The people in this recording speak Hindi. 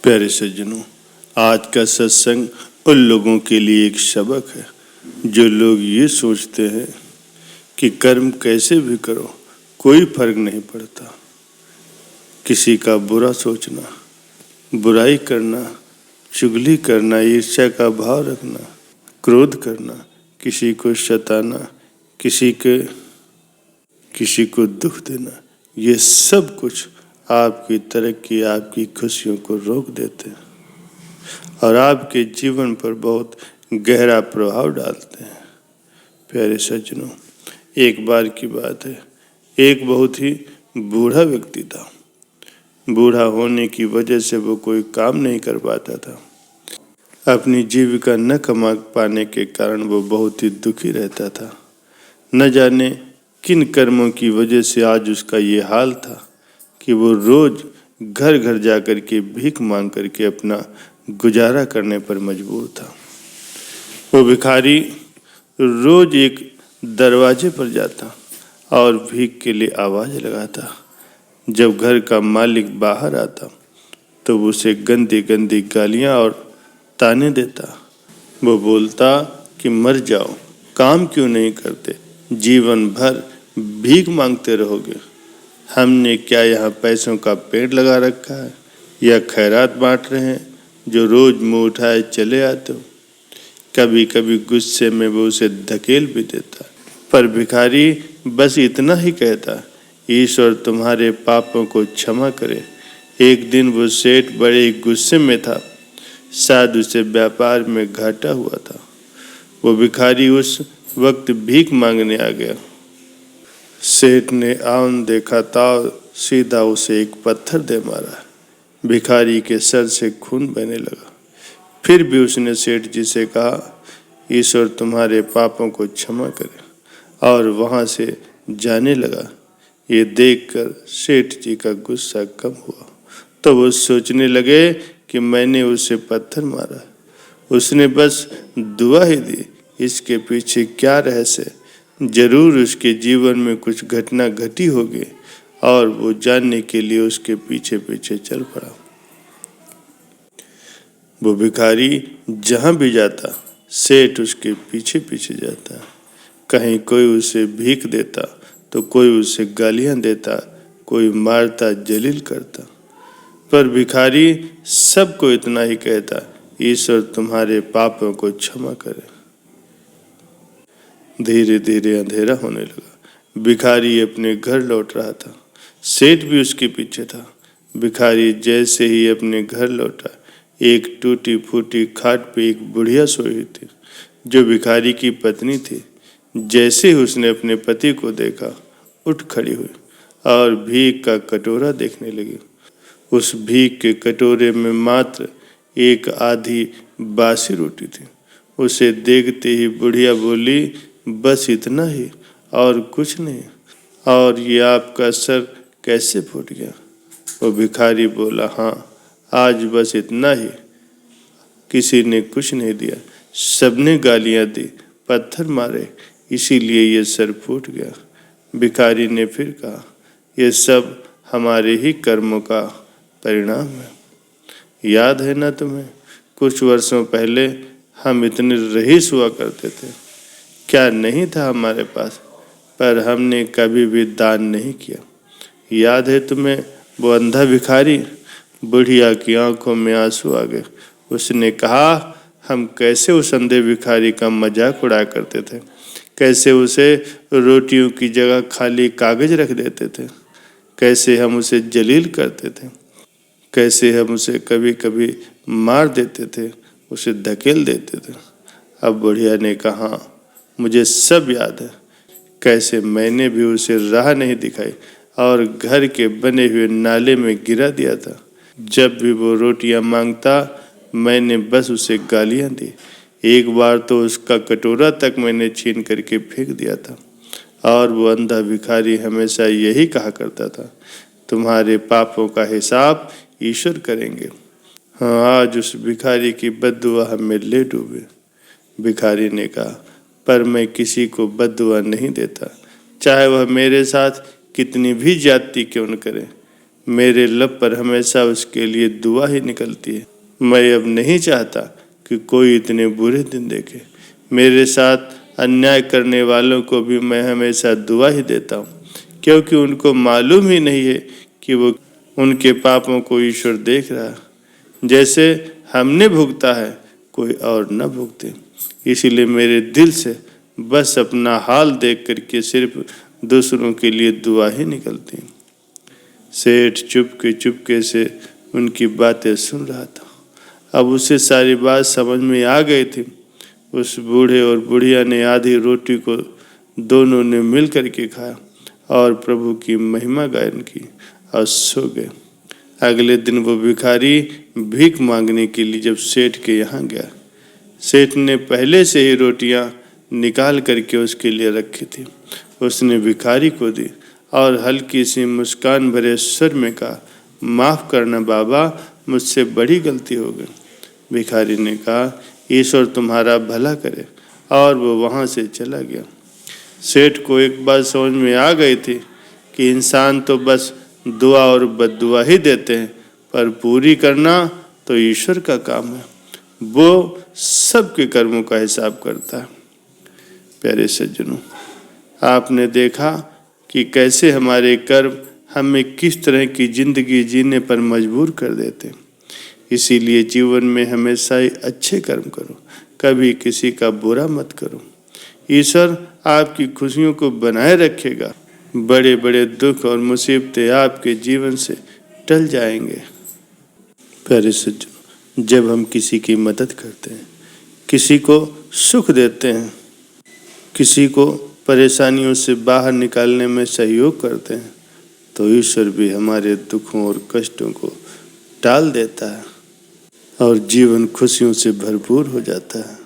प्यारे सज्जनों, आज का सत्संग उन लोगों के लिए एक सबक है जो लोग ये सोचते हैं कि कर्म कैसे भी करो कोई फर्क नहीं पड़ता। किसी का बुरा सोचना, बुराई करना, चुगली करना, ईर्ष्या का भाव रखना, क्रोध करना, किसी को सताना, किसी को दुख देना, ये सब कुछ आपकी तरक्की, आपकी खुशियों को रोक देते हैं और आपके जीवन पर बहुत गहरा प्रभाव डालते हैं। प्यारे सज्जनों, एक बार की बात है, एक बहुत ही बूढ़ा व्यक्ति था। बूढ़ा होने की वजह से वो कोई काम नहीं कर पाता था। अपनी जीविका न कमा पाने के कारण वो बहुत ही दुखी रहता था। न जाने किन कर्मों की वजह से आज उसका ये हाल था कि वो रोज घर घर जाकर के भीख मांग करके अपना गुजारा करने पर मजबूर था। वो भिखारी रोज एक दरवाजे पर जाता और भीख के लिए आवाज लगाता। जब घर का मालिक बाहर आता तो वो उसे गंदी गंदी गालियां और ताने देता। वो बोलता कि मर जाओ, काम क्यों नहीं करते, जीवन भर भीख मांगते रहोगे। हमने क्या यहाँ पैसों का पेड़ लगा रखा है या खैरात बांट रहे हैं जो रोज मुंह उठाए चले आते हो। कभी कभी गुस्से में वो उसे धकेल भी देता, पर भिखारी बस इतना ही कहता, ईश्वर तुम्हारे पापों को क्षमा करे। एक दिन वो सेठ बड़े गुस्से में था, शायद उसे व्यापार में घाटा हुआ था। वो भिखारी उस वक्त भीख मांगने आ गया। सेठ ने आन देखा था, सीधा उसे एक पत्थर दे मारा। भिखारी के सर से खून बहने लगा। फिर भी उसने सेठ जी से कहा, ईश्वर तुम्हारे पापों को क्षमा करे, और वहां से जाने लगा। ये देखकर सेठ जी का गुस्सा कम हुआ तो वो सोचने लगे कि मैंने उसे पत्थर मारा, उसने बस दुआ ही दी, इसके पीछे क्या रहस्य, जरूर उसके जीवन में कुछ घटना घटी होगी, और वो जानने के लिए उसके पीछे पीछे चल पड़ा। वो भिखारी जहां भी जाता, सेठ उसके पीछे पीछे जाता। कहीं कोई उसे भीख देता तो कोई उसे गालियां देता, कोई मारता, जलील करता, पर भिखारी सबको इतना ही कहता, ईश्वर तुम्हारे पापों को क्षमा करे। धीरे धीरे अंधेरा होने लगा। भिखारी अपने घर लौट रहा था। सेठ भी उसके पीछे था। भिखारी जैसे ही अपने घर लौटा, एक टूटी फूटी खाट पे एक बुढ़िया सोई थी जो भिखारी की पत्नी थी। जैसे ही उसने अपने पति को देखा, उठ खड़ी हुई और भीख का कटोरा देखने लगी। उस भीख के कटोरे में मात्र एक आधी बासी रोटी थी। उसे देखते ही बुढ़िया बोली, बस इतना ही और कुछ नहीं, और ये आपका सर कैसे फूट गया? वो भिखारी बोला, हाँ, आज बस इतना ही। किसी ने कुछ नहीं दिया, सबने गालियां दी, पत्थर मारे, इसीलिए ये सर फूट गया। भिखारी ने फिर कहा, ये सब हमारे ही कर्मों का परिणाम है। याद है ना तुम्हें, कुछ वर्षों पहले हम इतने रईस हुआ करते थे, क्या नहीं था हमारे पास, पर हमने कभी भी दान नहीं किया। याद है तुम्हें वो अंधा भिखारी? बुढ़िया की आंखों में आंसू आ गए। उसने कहा, हम कैसे उस अंधे भिखारी का मजाक उड़ाया करते थे, कैसे उसे रोटियों की जगह खाली कागज रख देते थे, कैसे हम उसे जलील करते थे, कैसे हम उसे कभी कभी मार देते थे, उसे धकेल देते थे। अब बुढ़िया ने कहा, मुझे सब याद है, कैसे मैंने भी उसे राह नहीं दिखाई और घर के बने हुए नाले में गिरा दिया था। जब भी वो रोटियां मांगता, मैंने बस उसे गालियां दी। एक बार तो उसका कटोरा तक मैंने छीन करके फेंक दिया था। और वो अंधा भिखारी हमेशा यही कहा करता था, तुम्हारे पापों का हिसाब ईश्वर करेंगे। हाँ, आज उस भिखारी की बद्दुआ हमें ले डूबे। भिखारी ने कहा, पर मैं किसी को बद्दुआ नहीं देता, चाहे वह मेरे साथ कितनी भी ज्यादती क्यों न करे। मेरे लब पर हमेशा उसके लिए दुआ ही निकलती है। मैं अब नहीं चाहता कि कोई इतने बुरे दिन देखे। मेरे साथ अन्याय करने वालों को भी मैं हमेशा दुआ ही देता हूँ, क्योंकि उनको मालूम ही नहीं है कि वो उनके पापों को ईश्वर देख रहा है। जैसे हमने भुगता है कोई और न भुगते। इसीलिए मेरे दिल से बस अपना हाल देख करके सिर्फ दूसरों के लिए दुआ ही निकलती। सेठ चुपके से उनकी बातें सुन रहा था। अब उसे सारी बात समझ में आ गई थी। उस बूढ़े और बुढ़िया ने आधी रोटी को दोनों ने मिल करके खाया और प्रभु की महिमा गायन की और सो गए। अगले दिन वो भिखारी भीख मांगने के लिए जब सेठ के यहाँ गया, सेठ ने पहले से ही रोटियां निकाल करके उसके लिए रखी थी। उसने भिखारी को दी और हल्की सी मुस्कान भरे स्वर में कहा, माफ़ करना बाबा, मुझसे बड़ी गलती हो गई। भिखारी ने कहा, ईश्वर तुम्हारा भला करे, और वो वहाँ से चला गया। सेठ को एक बात समझ में आ गई थी कि इंसान तो बस दुआ और बद्दुआ ही देते हैं, पर पूरी करना तो ईश्वर का काम है। वो सबके कर्मों का हिसाब करता है। प्यारे सज्जनों, आपने देखा कि कैसे हमारे कर्म हमें किस तरह की जिंदगी जीने पर मजबूर कर देते। इसीलिए जीवन में हमेशा ही अच्छे कर्म करो, कभी किसी का बुरा मत करो। ईश्वर आपकी खुशियों को बनाए रखेगा। बड़े बड़े दुख और मुसीबतें आपके जीवन से टल जाएंगे। प्यारे सज्जनों, जब हम किसी की मदद करते हैं, किसी को सुख देते हैं, किसी को परेशानियों से बाहर निकालने में सहयोग करते हैं, तो ईश्वर भी हमारे दुखों और कष्टों को टाल देता है और जीवन खुशियों से भरपूर हो जाता है।